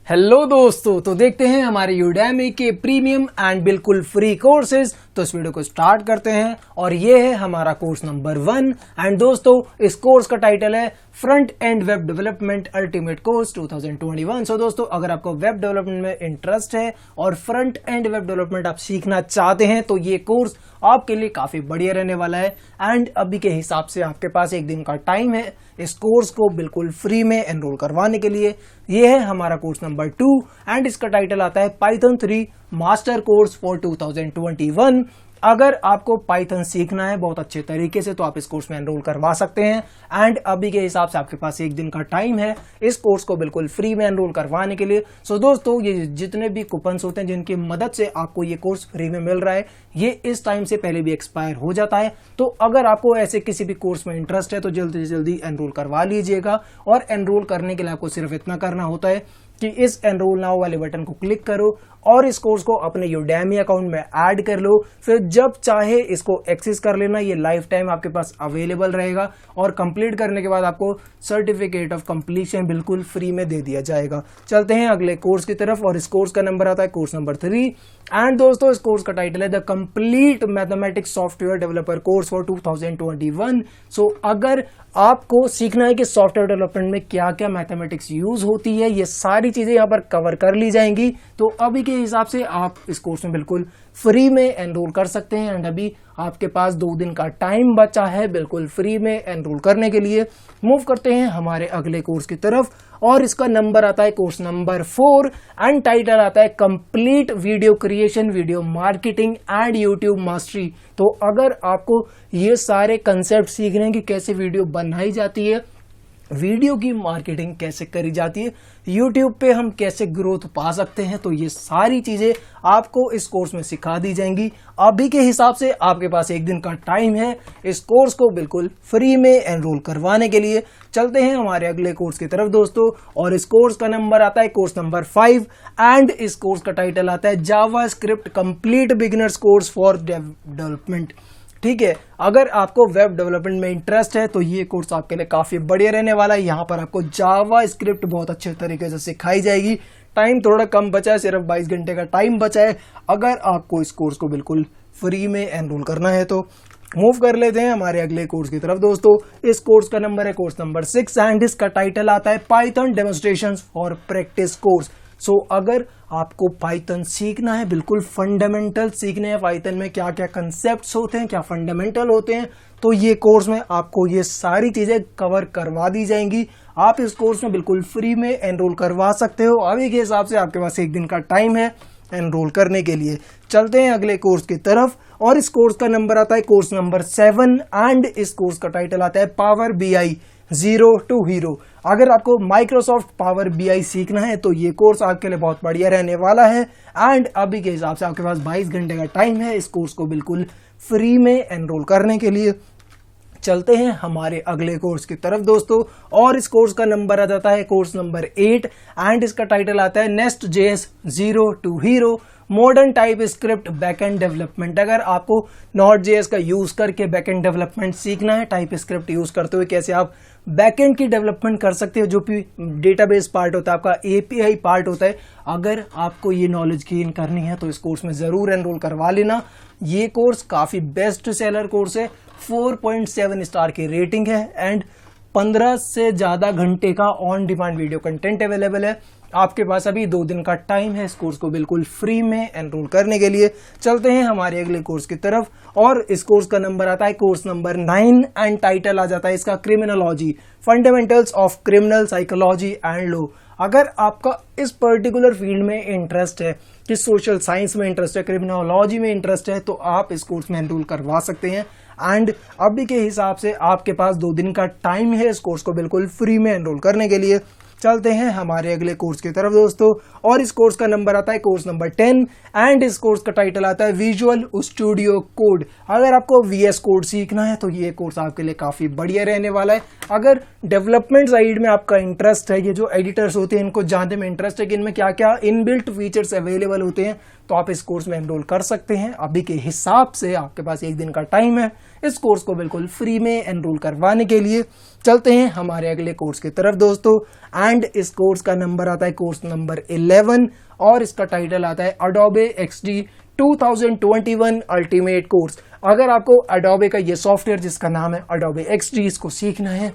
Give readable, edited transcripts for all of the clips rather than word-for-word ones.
Hello दोस्तों, तो देखते हैं हमारे यूडेमी के प्रीमियम एंड बिल्कुल फ्री कोर्सेज। तो इस वीडियो को स्टार्ट करते हैं और ये है हमारा कोर्स नंबर 1। एंड दोस्तों, इस कोर्स का टाइटल है front end web development ultimate course 2021। सो दोस्तों, अगर आपको वेब डेवलपमेंट में इंटरेस्ट है और फ्रंट एंड वेब डेवलपमेंट आप सीखना चाहते हैं तो ये कोर्स आपके लिए काफी बढ़िया रहने वाला है। एंड अभी के हिसाब से आपके पास एक दिन का टाइम है इस कोर्स को बिल्कुल फ्री में एनरोल करवाने के लिए। ये है हमारा कोर्स नंबर 2 एंड इसका टाइटल आता है पाइथन 3 मास्टर कोर्स फॉर 2021। अगर आपको पाइथन सीखना है बहुत अच्छे तरीके से तो आप इस कोर्स में एनरोल करवा सकते हैं। एंड अभी के हिसाब से आपके पास एक दिन का टाइम है इस कोर्स को बिल्कुल फ्री में एनरोल करवाने के लिए। सो दोस्तों, ये जितने भी कूपन्स होते हैं जिनकी मदद से आपको ये कोर्स फ्री में मिल रहा है, ये इस टाइम से पहले भी एक्सपायर हो जाता है। तो अगर आपको ऐसे किसी भी कोर्स में इंटरेस्ट है तो जल्दी से जल्दी एनरोल करवा लीजिएगा। और एनरोल करने के लिए आपको सिर्फ इतना करना होता है कि इस एनरोल नाउ वाले बटन को क्लिक करो और इस कोर्स को अपने यूडेमी अकाउंट में ऐड कर लो। फिर जब चाहे इसको एक्सेस कर लेना, ये लाइफ टाइम आपके पास अवेलेबल रहेगा। और कंप्लीट करने के बाद आपको सर्टिफिकेट ऑफ कंप्लीशन बिल्कुल फ्री में दे दिया जाएगा। चलते हैं अगले कोर्स की तरफ और इस कोर्स का नंबर आता है कोर्स नंबर 3। एंड दोस्तों, इस कोर्स का टाइटल है the complete mathematics software developer course for 2021। So अगर आपको सीखना है कि सॉफ्टवेयर डेवलपमेंट में क्या क्या मैथमेटिक्स यूज होती है, ये सारी चीजें यहाँ पर कवर कर ली जाएंगी। तो अभी के हिसाब से आप इस कोर्स में बिल्कुल फ्री में एनरोल कर सकते हैं। एंड अभी आपके पास 2 दिन का टाइम बचा है बिल्कुल फ्री में एनरोल करने के लिए। मूव करते हैं हमारे अगले कोर्स की तरफ और इसका नंबर आता है कोर्स नंबर 4 एंड टाइटल आता है complete video creation, video marketing and YouTube mastery. तो अगर आपको ये सारे कंसेप्ट सीखने हैं कि कैसे वीडियो बनाई जाती है, वीडियो की मार्केटिंग कैसे करी जाती है, YouTube पे हम कैसे ग्रोथ पा सकते हैं, तो ये सारी चीजें आपको इस कोर्स में सिखा दी जाएंगी। अभी के हिसाब से आपके पास एक दिन का टाइम है इस कोर्स को बिल्कुल फ्री में एनरोल करवाने के लिए। चलते हैं हमारे अगले कोर्स की तरफ दोस्तों और इस कोर्स का नंबर आता है कोर्स नंबर 5 एंड इस कोर्स का टाइटल आता है JavaScript complete beginners course for development. ठीक है, अगर आपको वेब डेवलपमेंट में इंटरेस्ट है तो ये कोर्स आपके लिए काफी बढ़िया रहने वाला है। यहाँ पर आपको जावा स्क्रिप्ट बहुत अच्छे तरीके से सिखाई जाएगी। टाइम थोड़ा कम बचा है, सिर्फ 22 घंटे का टाइम बचा है अगर आपको इस कोर्स को बिल्कुल फ्री में एनरोल करना है तो। मूव कर लेते हैं हमारे अगले कोर्स की तरफ दोस्तों। इस कोर्स का नंबर है कोर्स नंबर 6 एंड इसका टाइटल आता है Python demonstrations for practice course. So अगर आपको पाइथन सीखना है, बिल्कुल फंडामेंटल सीखने हैं पाइथन में क्या क्या कंसेप्ट्स होते हैं, क्या फंडामेंटल होते हैं, तो ये कोर्स में आपको ये सारी चीजें कवर करवा दी जाएंगी। आप इस कोर्स में बिल्कुल फ्री में एनरोल करवा सकते हो। अभी के हिसाब से आपके पास एक दिन का टाइम है एनरोल करने के लिए। चलते हैं अगले कोर्स की तरफ और इस कोर्स का नंबर आता है कोर्स नंबर 7 एंड इस कोर्स का टाइटल आता है power BI zero to hero. अगर आपको माइक्रोसॉफ्ट पावर BI सीखना है तो ये कोर्स आपके लिए बहुत बढ़िया रहने वाला है। एंड अभी के हिसाब से आपके पास 22 घंटे का टाइम है इस कोर्स को बिल्कुल फ्री में एनरोल करने के लिए। चलते हैं हमारे अगले कोर्स की तरफ दोस्तों और इस कोर्स का नंबर आ जाता है कोर्स नंबर 8 एंड इसका टाइटल आता है Nest.js zero to hero modern TypeScript backend development. अगर आपको Node.js का यूज करके बैकएंड डेवलपमेंट सीखना है, टाइप स्क्रिप्ट यूज करते हुए कैसे आप बैकएंड की डेवलपमेंट कर सकते हो, जो भी डेटाबेस पार्ट होता है, आपका API पार्ट होता है, अगर आपको ये नॉलेज गेन करनी है तो इस कोर्स में जरूर एनरोल करवा लेना। ये कोर्स काफी बेस्ट सेलर कोर्स है, 4.7 स्टार की रेटिंग है एंड 15 से ज्यादा घंटे का on demand video content available है। आपके पास अभी 2 दिन का टाइम है इस कोर्स को बिल्कुल फ्री में एनरोल करने के लिए। चलते हैं हमारे अगले कोर्स की तरफ और इस कोर्स का नंबर आता है कोर्स नंबर 9 एंड टाइटल आ जाता है इसका criminology fundamentals of criminal psychology and law. अगर आपका इस पर्टिकुलर फील्ड में इंटरेस्ट है, कि सोशल साइंस में इंटरेस्ट है, क्रिमिनोलॉजी में इंटरेस्ट है, तो आप इस कोर्स में एनरोल करवा सकते हैं। एंड अभी के हिसाब से आपके पास 2 दिन का टाइम है इस कोर्स को बिल्कुल फ्री में एनरोल करने के लिए। चलते हैं हमारे अगले कोर्स की तरफ दोस्तों और इस कोर्स का नंबर आता है कोर्स नंबर 10 एंड इस कोर्स का टाइटल आता है विजुअल स्टूडियो कोड। अगर आपको VS कोड सीखना है तो ये कोर्स आपके लिए काफी बढ़िया रहने वाला है। अगर डेवलपमेंट साइड में आपका इंटरेस्ट है, ये जो एडिटर्स होते हैं इनको जानने में इंटरेस्ट है कि इनमें क्या क्या इनबिल्ट फीचर्स अवेलेबल होते हैं, तो आप इस कोर्स में एनरोल कर सकते हैं। अभी के हिसाब से आपके पास एक दिन का टाइम है इस कोर्स को बिल्कुल फ्री में एनरोल करवाने के लिए चलते हैं हमारे अगले कोर्स की तरफ दोस्तों। एंड इस कोर्स का नंबर आता है कोर्स नंबर 11 और इसका टाइटल आता है Adobe XD 2021 अल्टीमेट कोर्स। अगर आपको Adobe का ये सॉफ्टवेयर जिसका नाम है Adobe XD इसको सीखना है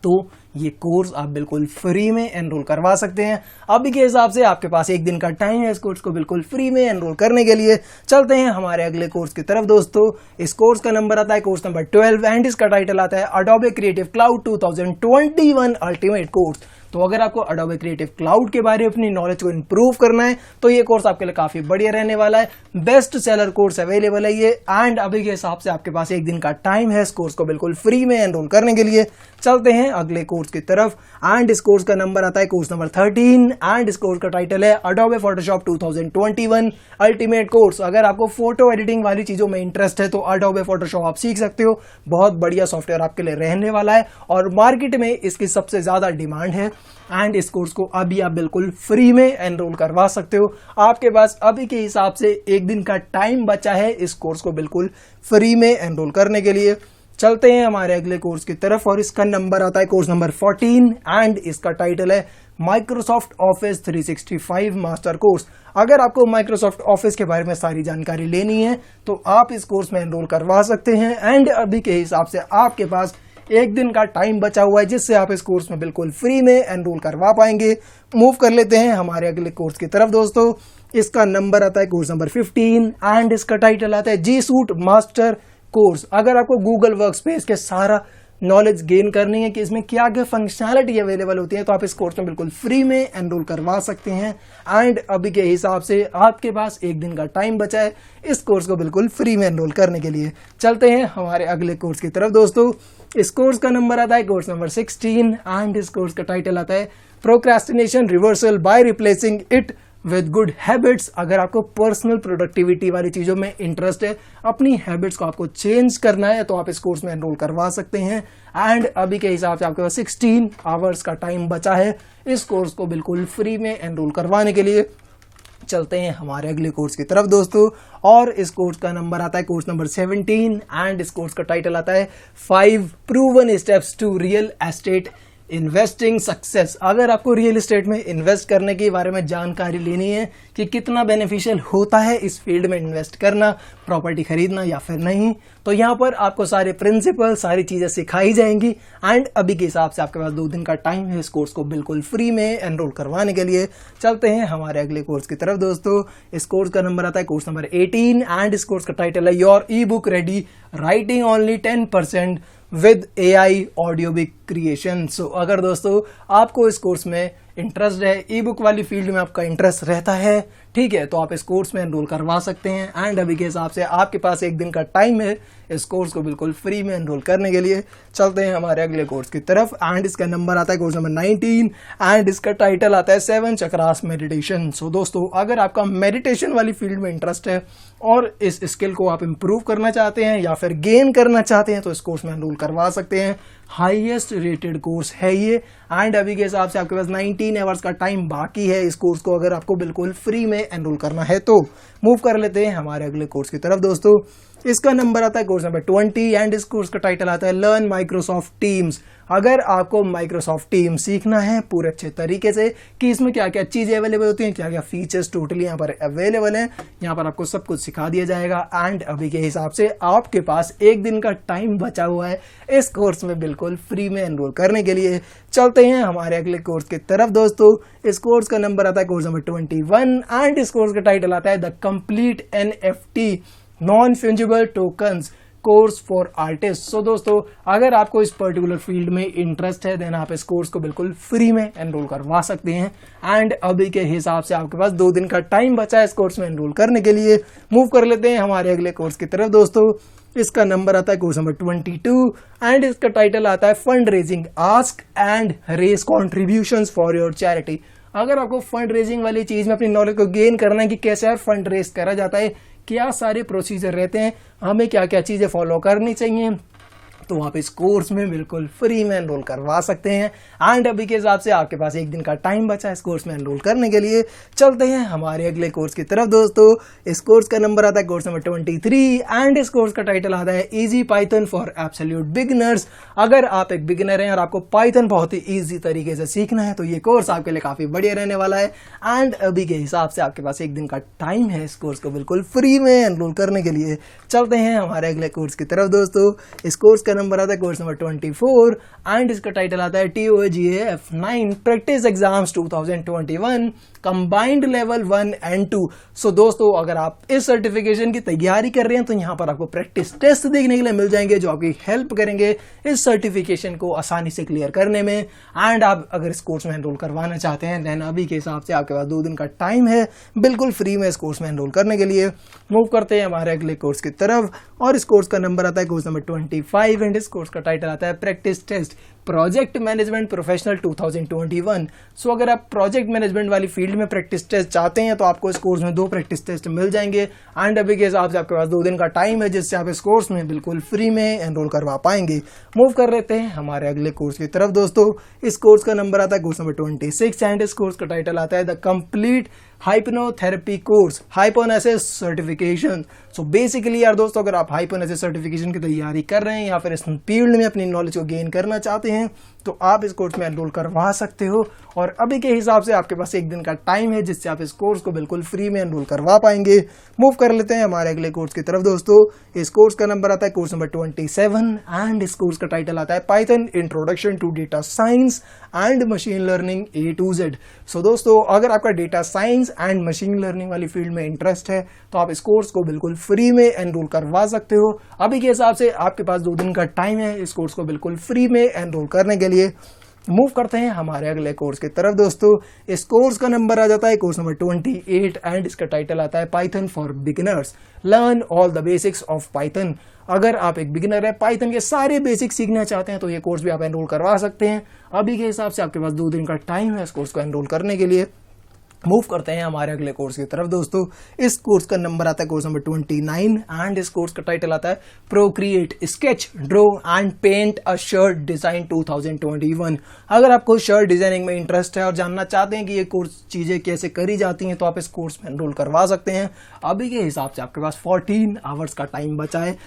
तो ये कोर्स आप बिल्कुल फ्री में एनरोल करवा सकते हैं। अभी के हिसाब से आपके पास एक दिन का टाइम है इस कोर्स को बिल्कुल फ्री में एनरोल करने के लिए। चलते हैं हमारे अगले कोर्स की तरफ दोस्तों। इस कोर्स का नंबर आता है कोर्स नंबर 12 एंड इसका टाइटल आता है Adobe Creative Cloud 2021 ultimate course. तो अगर आपको Adobe Creative Cloud के बारे में अपनी नॉलेज को इंप्रूव करना है तो ये कोर्स आपके लिए काफी बढ़िया रहने वाला है। बेस्ट सेलर कोर्स अवेलेबल है ये एंड अभी के हिसाब से आपके पास एक दिन का टाइम है इस कोर्स को बिल्कुल फ्री में एनरोल करने के लिए। चलते हैं अगले कोर्स की तरफ एंड इस कोर्स का नंबर आता है कोर्स नंबर 13 एंड इस कोर्स का टाइटल है Adobe Photoshop 2021 अल्टीमेट कोर्स। अगर आपको फोटो एडिटिंग वाली चीजों में इंटरेस्ट है तो Adobe Photoshop आप सीख सकते हो। बहुत बढ़िया सॉफ्टवेयर आपके लिए रहने वाला है और मार्केट में इसकी सबसे ज्यादा डिमांड है एंड इस कोर्स को अभी आप बिल्कुल फ्री में एनरोल करवा सकते हो। आपके पास अभी के हिसाब से एक दिन का टाइम बचा है इस कोर्स को बिल्कुल फ्री में एनरोल करने के लिए। चलते हैं हमारे अगले कोर्स की तरफ और इसका नंबर आता है कोर्स नंबर 14 एंड इसका टाइटल है Microsoft Office 365 मास्टर कोर्स। अगर आपको Microsoft Office के बारे में सारी जानकारी लेनी है तो आप इस कोर्स में एनरोल करवा सकते हैं एंड अभी के हिसाब से आपके पास एक दिन का टाइम बचा हुआ है जिससे आप इस कोर्स में बिल्कुल फ्री में एनरोल करवा पाएंगे। मूव कर लेते हैं हमारे अगले कोर्स की तरफ दोस्तों। इसका नंबर आता है कोर्स नंबर 15 एंड इसका टाइटल आता है G Suite मास्टर कोर्स। अगर आपको गूगल वर्कस्पेस के सारा नॉलेज गेन करनी है कि इसमें क्या क्या फंक्शनैलिटी अवेलेबल होती है तो आप इस कोर्स में बिल्कुल फ्री में एनरोल करवा सकते हैं एंड अभी के हिसाब से आपके पास एक दिन का टाइम बचा है इस कोर्स को बिल्कुल फ्री में एनरोल करने के लिए। चलते हैं हमारे अगले कोर्स की तरफ दोस्तों। इस कोर्स का नंबर आता है कोर्स नंबर 16 एंड इस कोर्स का टाइटल आता है procrastination reversal by replacing it with good habits. अगर आपको पर्सनल प्रोडक्टिविटी वाली चीज़ों में इंटरेस्ट है, अपनी हैबिट्स को आपको चेंज करना है तो आप इस कोर्स में एनरोल करवा सकते हैं एंड अभी के हिसाब से आपके पास 16 आवर्स का टाइम बचा है इस कोर्स को बिल्कुल फ्री में एनरोल करवाने के लिए। चलते हैं हमारे अगले कोर्स की तरफ दोस्तों और इस कोर्स का नंबर आता है कोर्स नंबर 17 एंड इस कोर्स का टाइटल आता है 5 proven steps to real estate investing success. अगर आपको रियल एस्टेट में इन्वेस्ट करने के बारे में जानकारी लेनी है कि कितना बेनिफिशियल होता है इस फील्ड में इन्वेस्ट करना, प्रॉपर्टी खरीदना या फिर नहीं, तो यहाँ पर आपको सारे प्रिंसिपल सारी चीज़ें सिखाई जाएंगी एंड अभी के हिसाब से आपके पास 2 दिन का टाइम है इस कोर्स को बिल्कुल फ्री में एनरोल करवाने के लिए। चलते हैं हमारे अगले कोर्स की तरफ दोस्तों। इस कोर्स का नंबर आता है कोर्स नंबर 18 एंड इस कोर्स का टाइटल है your e book ready writing only 10% with AI audio book creation. So अगर दोस्तों आपको इस कोर्स में इंटरेस्ट है, ई बुक वाली फील्ड में आपका इंटरेस्ट रहता है, ठीक है, तो आप इस कोर्स में एनरोल करवा सकते हैं एंड अभी के हिसाब से आपके पास एक दिन का टाइम है इस कोर्स को बिल्कुल फ्री में एनरोल करने के लिए। चलते हैं हमारे अगले कोर्स की तरफ एंड इसका नंबर आता है कोर्स नंबर 19 एंड इसका टाइटल आता है 7 चक्रास मेडिटेशन। सो दोस्तों अगर आपका मेडिटेशन वाली फील्ड में इंटरेस्ट है और इस स्किल को आप इम्प्रूव करना चाहते हैं या फिर गेन करना चाहते हैं तो इस कोर्स में एनरोल करवा सकते हैं। हाईएस्ट रेटेड कोर्स है ये एंड अभी के हिसाब से आपके पास 19 आवर्स का टाइम बाकी है इस कोर्स को अगर आपको बिल्कुल फ्री में एनरोल करना है तो। मूव कर लेते हैं हमारे अगले कोर्स की तरफ दोस्तों। इसका नंबर आता है कोर्स नंबर 20 एंड इस कोर्स का टाइटल आता है लर्न माइक्रोसॉफ्ट टीम्स। अगर आपको माइक्रोसॉफ्ट टीम सीखना है पूरे अच्छे तरीके से कि इसमें क्या क्या चीज़ें अवेलेबल होती हैं, क्या क्या फीचर्स टोटली यहाँ पर अवेलेबल हैं, यहाँ पर आपको सब कुछ सिखा दिया जाएगा एंड अभी के हिसाब से आपके पास एक दिन का टाइम बचा हुआ है इस कोर्स में बिल्कुल फ्री में एनरोल करने के लिए। चलते हैं हमारे अगले कोर्स की तरफ दोस्तों। इस कोर्स का नंबर आता है कोर्स नंबर 21 एंड इस कोर्स का टाइटल आता है the complete NFT non fungible tokens course for artist. So दोस्तों अगर आपको इस पर्टिकुलर फील्ड में इंटरेस्ट है देन आप इस कोर्स को बिल्कुल फ्री में एनरोल करवा सकते हैं एंड अभी के हिसाब से आपके पास 2 दिन का टाइम बचा है इस कोर्स में एनरोल करने के लिए। मूव कर लेते हैं हमारे अगले कोर्स की तरफ दोस्तों। इसका नंबर आता है कोर्स नंबर 22 एंड इसका टाइटल आता है fundraising ask and raise contributions for your charity. अगर आपको फंड रेजिंग वाली चीज में अपनी नॉलेज को गेन करना है कि कैसे यार फंड रेज करा जाता है, क्या सारे प्रोसीजर रहते हैं, हमें क्या क्या चीजें फॉलो करनी चाहिए, तो आप इस कोर्स में बिल्कुल फ्री में एनरोल करवा सकते हैं। एंड अभी के हिसाब से आपके पास एक दिन का टाइम बचा है इस कोर्स में एनरोल करने के लिए। चलते हैं हमारे अगले कोर्स की तरफ दोस्तों। इस कोर्स का नंबर आता है कोर्स नंबर 23 एंड इस कोर्स का टाइटल आता है easy Python for absolute beginners. अगर आप एक बिगिनर हैं और आपको पाइथन बहुत ही ईजी तरीके से सीखना है तो ये कोर्स आपके लिए काफी बढ़िया रहने वाला है। एंड अभी के हिसाब से आपके पास एक दिन का टाइम है इस कोर्स को बिल्कुल फ्री में एनरोल करने के लिए। चलते हैं हमारे अगले कोर्स की तरफ दोस्तों। इस कोर्स का नंबर आता है कोर्स नंबर 24 एंड इसका टाइटल आता है TOGAF9 practice exams 2021 combined level 1 and 2। सो दोस्तों अगर आप इस सर्टिफिकेशन की तैयारी कर रहे हैं तो यहाँ पर आपको प्रैक्टिस टेस्ट देखने के लिए मिल जाएंगे जो आपकी हेल्प करेंगे इस सर्टिफिकेशन को आसानी से क्लियर करने में। एंड आप अगर इस कोर्स में एनरोल करवाना चाहते हैं देन अभी के हिसाब से आपके पास 2 दिन का टाइम है बिल्कुल फ्री में इस कोर्स में एनरोल करने के लिए। मूव करते हैं हमारे अगले कोर्स की तरफ और इस कोर्स का नंबर आता है कोर्स नंबर 25 एंड इस कोर्स का टाइटल आता है practice test project management professional 2021। So अगर आप प्रोजेक्ट मैनेजमेंट वाली फील्ड में प्रैक्टिस टेस्ट चाहते हैं तो आपको इस कोर्स में 2 प्रैक्टिस टेस्ट मिल जाएंगे। एंड अभी के हिसाब से आपके पास 2 दिन का टाइम है जिससे आप इस कोर्स में बिल्कुल फ्री में एनरोल करवा पाएंगे। मूव कर लेते हैं हमारे अगले कोर्स की तरफ दोस्तों। इस कोर्स का नंबर आता है कोर्स नंबर 26 एंड इस कोर्स का टाइटल आता है the complete hypnotherapy course hypnosis certification. So basically यार दोस्तों अगर आप हाइपोनेसिस सर्टिफिकेशन की तैयारी कर रहे हैं या फिर इस फील्ड में अपनी नॉलेज को गेन करना चाहते हैं तो आप इस कोर्स में एनरोल करवा सकते हो। और अभी के हिसाब से आपके पास एक दिन का टाइम है जिससे आप इस कोर्स को बिल्कुल फ्री में एनरोल करवा पाएंगे। मूव कर लेते हैं हमारे अगले कोर्स की तरफ दोस्तों। इस कोर्स का नंबर आता है कोर्स नंबर 27 एंड इस कोर्स का टाइटल आता है Python introduction to data science and machine learning A to Z। So दोस्तों अगर आपका data science and machine learning वाली फील्ड में इंटरेस्ट है तो आप इस कोर्स को बिल्कुल फ्री में एनरोल करवा सकते हो। अभी के हिसाब से आपके पास 2 दिन का टाइम है इस कोर्स को बिल्कुल फ्री में एनरोल करने के लिए। मूव करते हैं हमारे अगले कोर्स की तरफ दोस्तों। इस कोर्स का नंबर आ जाता है कोर्स नंबर 28 एंड इसका टाइटल आता है Python for beginners learn all the basics of Python. अगर आप एक बिगिनर है पाइथन के सारे बेसिक्स सीखना चाहते हैं तो ये कोर्स भी आप एनरोल करवा सकते हैं। अभी के हिसाब से आपके पास 2 दिन का टाइम है इस कोर्स को एनरोल करने के लिए। मूव करते हैं हमारे अगले कोर्स की तरफ दोस्तों। इस कोर्स का नंबर आता है कोर्स नंबर 29 एंड इस कोर्स का टाइटल आता है Procreate sketch draw and paint a shirt design 2021। अगर आपको शर्ट डिजाइनिंग में इंटरेस्ट है और जानना चाहते हैं कि ये कोर्स चीजें कैसे करी जाती हैं तो आप इस कोर्स में एनरोल करवा सकते हैं। अभी के हिसाब से आपके पास 14 आवर्स का टाइम बचा है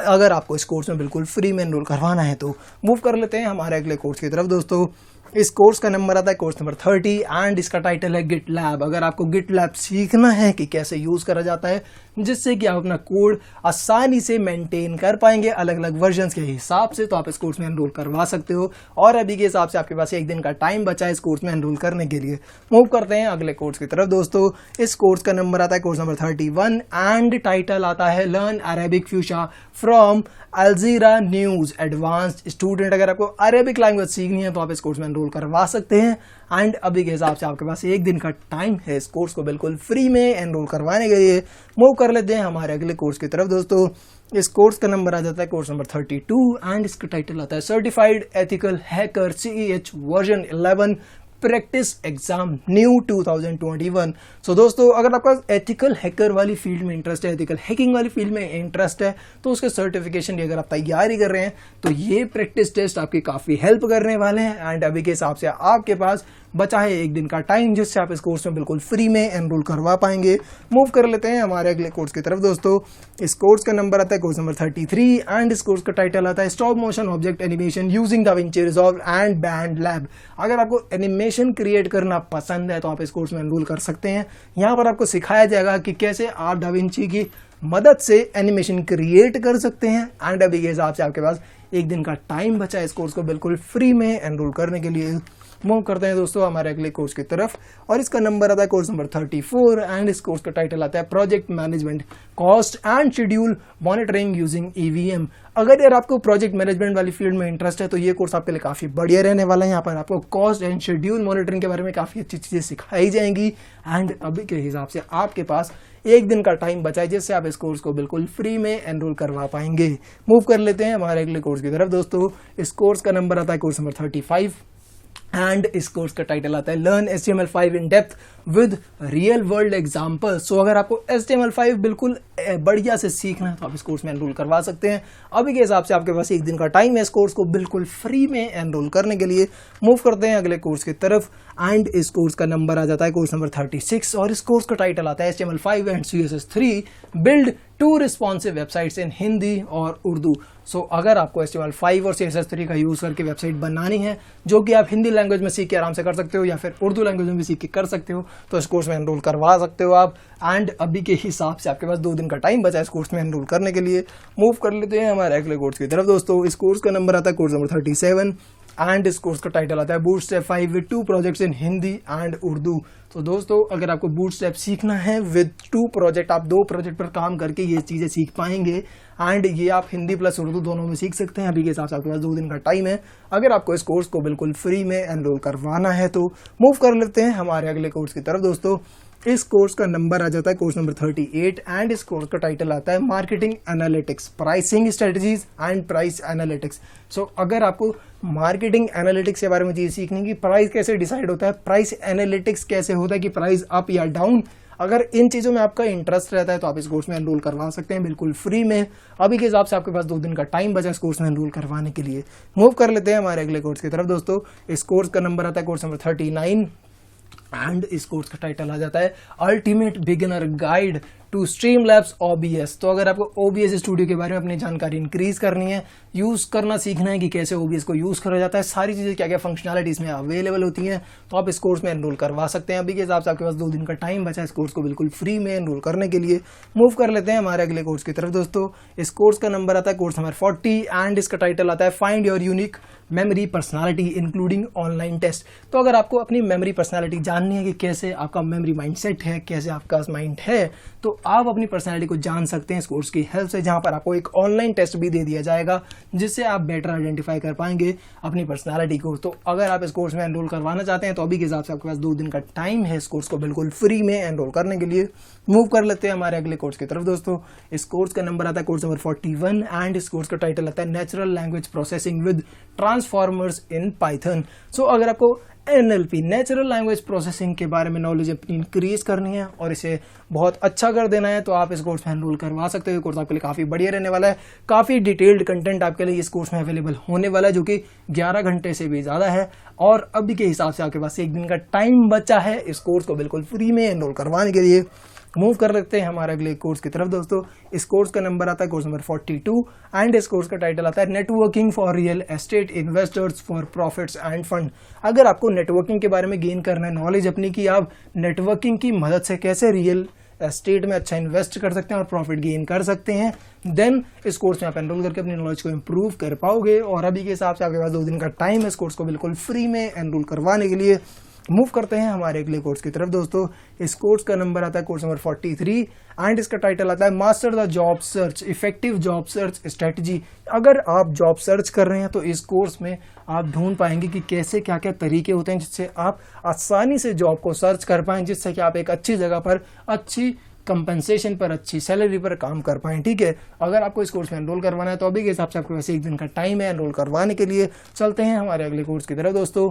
अगर आपको इस कोर्स में बिल्कुल फ्री में एनरोल करवाना है तो। मूव कर लेते हैं हमारे अगले कोर्स की तरफ दोस्तों। इस कोर्स का नंबर आता है कोर्स नंबर 30 एंड इसका टाइटल है गिटलैब। अगर आपको गिटलैब सीखना है कि कैसे यूज करा जाता है जिससे कि आप अपना कोड आसानी से मेंटेन कर पाएंगे अलग अलग वर्जन्स के हिसाब से तो आप इस कोर्स में एनरोल करवा सकते हो। और अभी के हिसाब से आपके पास एक दिन का टाइम बचा है इस कोर्स में एनरोल करने के लिए। मूव करते हैं अगले कोर्स की तरफ दोस्तों। इस कोर्स का नंबर आता है कोर्स नंबर 31 एंड टाइटल आता है learn Arabic Fusha from Al Jazeera news advanced student. अगर आपको अरेबिक लैंग्वेज सीखनी है तो आप इस कोर्स में एनरोल करवा सकते हैं। एंड अभी के हिसाब से आपके पास एक दिन का टाइम है इस कोर्स को बिल्कुल फ्री में एनरोल करवाने के लिए। मूव कर लेते हैं हमारे अगले कोर्स की तरफ दोस्तों। इस कोर्स का नंबर आ जाता है कोर्स नंबर 32 एंड इसका टाइटल आता है certified ethical hacker CEH version 11 practice exam new 2021। सो दोस्तों अगर आपका एथिकल हैकर वाली फील्ड में इंटरेस्ट है एथिकल हैकिंग वाली फील्ड में इंटरेस्ट है तो उसके सर्टिफिकेशन की अगर आप तैयारी कर रहे हैं तो ये प्रैक्टिस टेस्ट आपकी काफी हेल्प करने वाले हैं। एंड अभी के हिसाब से आपके पास बचा है एक दिन का टाइम जिससे आप इस कोर्स में बिल्कुल फ्री में एनरोल करवा पाएंगे। मूव कर लेते हैं हमारे अगले कोर्स की तरफ दोस्तों। इस कोर्स का नंबर आता है कोर्स नंबर 33 एंड इस कोर्स का टाइटल आता है stop motion object animation using DaVinci Resolve and band lab. अगर आपको एनिमेशन क्रिएट करना पसंद है तो आप इस कोर्स में एनरोल कर सकते हैं। यहाँ पर आपको सिखाया जाएगा कि कैसे आप DaVinci की मदद से एनिमेशन क्रिएट कर सकते हैं। एंड अभी के हिसाब से आपके पास एक दिन का टाइम बचा है इस कोर्स को बिल्कुल फ्री में एनरोल करने के लिए। मूव करते हैं दोस्तों हमारे अगले कोर्स की तरफ और इसका नंबर आता है कोर्स नंबर 34 एंड इस कोर्स का टाइटल आता है project management cost and schedule monitoring using EVM। अगर यार आपको प्रोजेक्ट मैनेजमेंट वाली फील्ड में इंटरेस्ट है तो ये कोर्स आपके लिए काफी बढ़िया रहने वाला है। यहाँ पर आपको कॉस्ट एंड शेड्यूल मॉनिटरिंग के बारे में काफी अच्छी चीजें सिखाई जाएंगी। एंड अभी के हिसाब से आपके पास एक दिन का टाइम बचा है जिससे आप इस कोर्स को बिल्कुल फ्री में एनरोल करवा पाएंगे। मूव कर लेते हैं हमारे अगले कोर्स की तरफ दोस्तों। इस कोर्स का नंबर आता है कोर्स नंबर 35 एंड इस कोर्स का टाइटल आता है learn HTML5 in depth with real world example. So अगर आपको HTML5 बिल्कुल बढ़िया से सीखना है तो आप इस कोर्स में एनरोल करवा सकते हैं। अभी के हिसाब से आपके पास एक दिन का टाइम है इस कोर्स को बिल्कुल फ्री में एनरोल करने के लिए। मूव करते हैं अगले कोर्स की तरफ एंड इस कोर्स का नंबर आ जाता है कोर्स नंबर 36 और इस कोर्स का टाइटल आता है HTML5 and CSS3 build 2 responsive websites in Hindi और उर्दू। सो अगर आपको HTML5 और CSS3 का यूज करके वेबसाइट बनानी है जो कि आप हिंदी लैंग्वेज में सीख के आराम से कर सकते हो या फिर उर्दू लैंग्वेज में भी सीख के कर सकते हो तो इस कोर्स में एनरोल करवा सकते हो आप। एंड अभी के हिसाब से आपके पास 2 दिन का टाइम बचा है इस कोर्स में एनरोल करने के लिए। मूव कर लेते हैं हमारे अगले कोर्स की तरफ दोस्तों। इस कोर्स का नंबर आता है कोर्स नंबर 37 एंड इस कोर्स का टाइटल आता है bootstrap 5 with 2 projects in Hindi and Urdu. तो दोस्तों अगर आपको बूटस्ट्रैप सीखना है विद 2 प्रोजेक्ट, आप 2 प्रोजेक्ट पर काम करके ये चीज़ें सीख पाएंगे एंड ये आप हिंदी प्लस उर्दू दोनों में सीख सकते हैं। अभी के हिसाब से आपके पास 2 दिन का टाइम है। अगर आपको इस कोर्स को बिल्कुल फ्री में एनरोल करवाना है तो मूव कर लेते हैं हमारे अगले कोर्स की तरफ दोस्तों। इस कोर्स का नंबर आ जाता है कोर्स नंबर 38 एंड इस कोर्स का टाइटल आता है marketing analytics, pricing strategies and price analytics. So अगर आपको मार्केटिंग एनालिटिक्स के बारे में चीज़ सीखनी कि प्राइस कैसे डिसाइड होता है, प्राइस एनालिटिक्स कैसे होता है कि प्राइस अप या डाउन, अगर इन चीज़ों में आपका इंटरेस्ट रहता है तो आप इस कोर्स में एनरोल करवा सकते हैं बिल्कुल फ्री में। अभी के हिसाब से आपके पास 2 दिन का टाइम बचा इस कोर्स में एनरोल करवाने के लिए। मूव कर लेते हैं हमारे अगले कोर्स की तरफ दोस्तों। इस कोर्स का नंबर आता है कोर्स नंबर 39 एंड इस कोर्स का टाइटल आ जाता है ultimate beginner guide to Streamlabs OBS। तो अगर आपको OBS स्टूडियो के बारे में अपनी जानकारी इंक्रीज करनी है, यूज करना सीखना है कि कैसे OBS को यूज करा जाता है, सारी चीजें क्या क्या फंक्शनैलिटी इसमें अवेलेबल होती हैं, तो आप इस कोर्स में एनरोल करवा सकते हैं। अभी के हिसाब से आपके पास 2 दिन का टाइम बचा है इस कोर्स को बिल्कुल फ्री में एनरोल करने के लिए। मूव कर लेते हैं हमारे अगले कोर्स की तरफ दोस्तों। इस कोर्स का नंबर आता है कोर्स नंबर 40 एंड इसका टाइटल आता है find your unique memory personality including online test. तो अगर आपको अपनी मेमोरी पर्सनालिटी जाननी है कि कैसे आपका मेमोरी माइंडसेट है, कैसे आपका माइंड है, तो आप अपनी पर्सनालिटी को जान सकते हैं इस कोर्स की हेल्प से, जहां पर आपको एक ऑनलाइन टेस्ट भी दे दिया जाएगा जिससे आप बेटर आइडेंटिफाई कर पाएंगे अपनी पर्सनालिटी को। तो अगर आप इस कोर्स में एनरोल करवाना चाहते हैं तो अभी के हिसाब से आपके पास 2 दिन का टाइम है इस कोर्स को बिल्कुल फ्री में एनरोल करने के लिए। मूव कर लेते हैं हमारे अगले कोर्स की तरफ दोस्तों। इस कोर्स का नंबर आता है कोर्स नंबर 41 एंड इस कोर्स का टाइटल आता है natural language processing with transformers in Python. So अगर आपको NLP नेचुरल लैंग्वेज प्रोसेसिंग के बारे में नॉलेज अपनी इंक्रीज करनी है और इसे बहुत अच्छा कर देना है तो आप इस कोर्स में एनरोल करवा सकते हो। कोर्स आपके लिए काफ़ी बढ़िया रहने वाला है, काफ़ी डिटेल्ड कंटेंट आपके लिए इस कोर्स में अवेलेबल होने वाला है जो कि 11 घंटे से भी ज़्यादा है। और अभी के हिसाब से आपके पास 1 दिन का टाइम बचा है इस कोर्स को बिल्कुल फ्री में एनरोल करवाने के लिए। मूव कर लेते हैं हमारे अगले कोर्स की तरफ दोस्तों। इस कोर्स का नंबर आता है कोर्स नंबर 42 एंड इस कोर्स का टाइटल आता है networking for real estate investors for profits end fund. अगर आपको नेटवर्किंग के बारे में गेन करना है नॉलेज अपनी कि आप नेटवर्किंग की मदद से कैसे रियल एस्टेट में अच्छा इन्वेस्ट कर सकते हैं और प्रॉफिट गेन कर सकते हैं, देन इस कोर्स में आप एनरोल करके अपनी नॉलेज को इंप्रूव कर पाओगे। और अभी के हिसाब से आपके पास 2 दिन का टाइम है इस कोर्स को बिल्कुल फ्री में एनरोल करवाने के लिए। मूव करते हैं हमारे अगले कोर्स की तरफ दोस्तों। इस कोर्स का नंबर आता है कोर्स नंबर 43 एंड इसका टाइटल आता है master the job search effective job search strategy. अगर आप जॉब सर्च कर रहे हैं तो इस कोर्स में आप ढूंढ पाएंगे कि कैसे क्या क्या तरीके होते हैं जिससे आप आसानी से जॉब को सर्च कर पाएं, जिससे कि आप एक अच्छी जगह पर अच्छी कंपनसेशन पर अच्छी सैलरी पर काम कर पाएं। ठीक है, अगर आपको इस कोर्स में एनरोल करवाना है तो अभी के हिसाब से आपके पास 1 दिन का टाइम है एनरोल करवाने के लिए। चलते हैं हमारे अगले कोर्स की तरफ दोस्तों।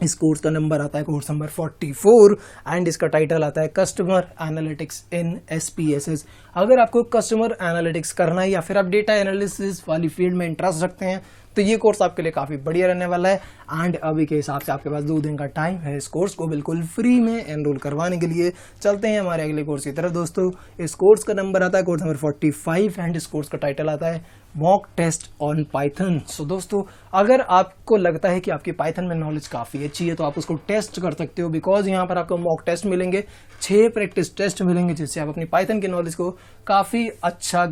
इस कोर्स का नंबर आता है कोर्स नंबर 44 एंड इसका टाइटल आता है कस्टमर एनालिटिक्स इन SPSS। अगर आपको कस्टमर एनालिटिक्स करना है या फिर आप डेटा एनालिसिस वाली फील्ड में इंटरेस्ट रखते हैं तो ये कोर्स आपके लिए काफ़ी बढ़िया रहने वाला है। एंड अभी के हिसाब से आपके पास 2 दिन का टाइम है इस कोर्स को बिल्कुल फ्री में एनरोल करवाने के लिए। चलते हैं हमारे अगले कोर्स की तरफ दोस्तों। इस कोर्स का नंबर आता है कोर्स नंबर 45 एंड इस कोर्स का टाइटल आता है मॉक टेस्ट ऑन पाइथन। सो दोस्तों अगर आपको लगता है कि आपकी पाइथन में नॉलेज काफ़ी अच्छी है तो आप उसको टेस्ट कर सकते हो, बिकॉज यहाँ पर आपको मॉक टेस्ट मिलेंगे, 6 प्रैक्टिस टेस्ट मिलेंगे जिससे आप अपनी पाइथन की नॉलेज को काफ़ी अच्छा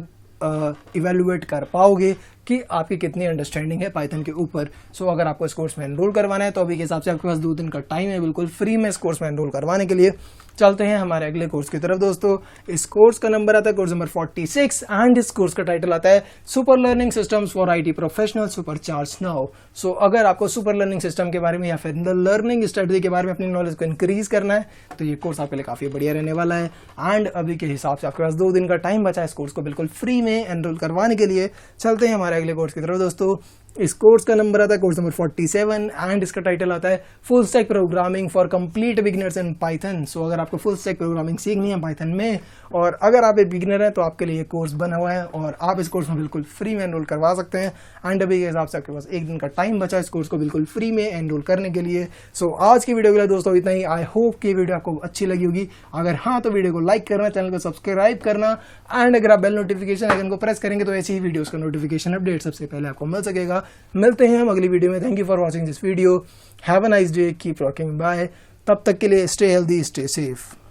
इवेलुएट कर पाओगे कि आपकी कितनी अंडरस्टैंडिंग है पाइथन के ऊपर। सो अगर आपको इस कोर्स में एनरोल करवाना है तो अभी के हिसाब से आपके पास 2 दिन का टाइम है बिल्कुल फ्री में इस कोर्स में एनरोल करवाने के लिए। चलते हैं हमारे अगले कोर्स की तरफ दोस्तों। इस कोर्स का नंबर आता है कोर्स नंबर 46 एंड इस कोर्स का टाइटल आता है super learning systems for IT professional super charge now. So अगर आपको सुपर लर्निंग सिस्टम के बारे में या फिर लर्निंग स्ट्रेटजी के बारे में अपनी नॉलेज को इंक्रीज करना है तो ये कोर्स आपके लिए काफ़ी बढ़िया रहने वाला है। एंड अभी के हिसाब से आपके पास 2 दिन का टाइम बचा है इस कोर्स को बिल्कुल फ्री में एनरोल करवाने के लिए। चलते हैं हमारे अगले कोर्स की तरफ दोस्तों। इस कोर्स का नंबर आता है कोर्स नंबर 47 एंड इसका टाइटल आता है full stack programming for complete beginners in Python. So अगर आपको फुल स्टैक प्रोग्रामिंग सीखनी है पाइथन में और अगर आप एक बिगिनर हैं तो आपके लिए ये कोर्स बना हुआ है और आप इस कोर्स में बिल्कुल फ्री में एनरोल करवा सकते हैं। एंड अभी के हिसाब से आपके पास एक दिन का टाइम बचा इस कोर्स को बिल्कुल फ्री में एनरोल करने के लिए। सो आज की वीडियो के लिए दोस्तों इतना ही। आई होप कि वीडियो आपको अच्छी लगी होगी। अगर हाँ तो वीडियो को लाइक करना, चैनल को सब्सक्राइब करना एंड अगर आप बेल नोटिफिकेशन आइकन को प्रेस करेंगे तो ऐसी ही वीडियोस का नोटिफिकेशन अपडेट सबसे पहले आपको मिल सकेगा। मिलते हैं हम अगली वीडियो में। Thank you for watching this video. Have a nice day, keep rocking, bye. तब तक के लिए स्टे हेल्दी, स्टे सेफ।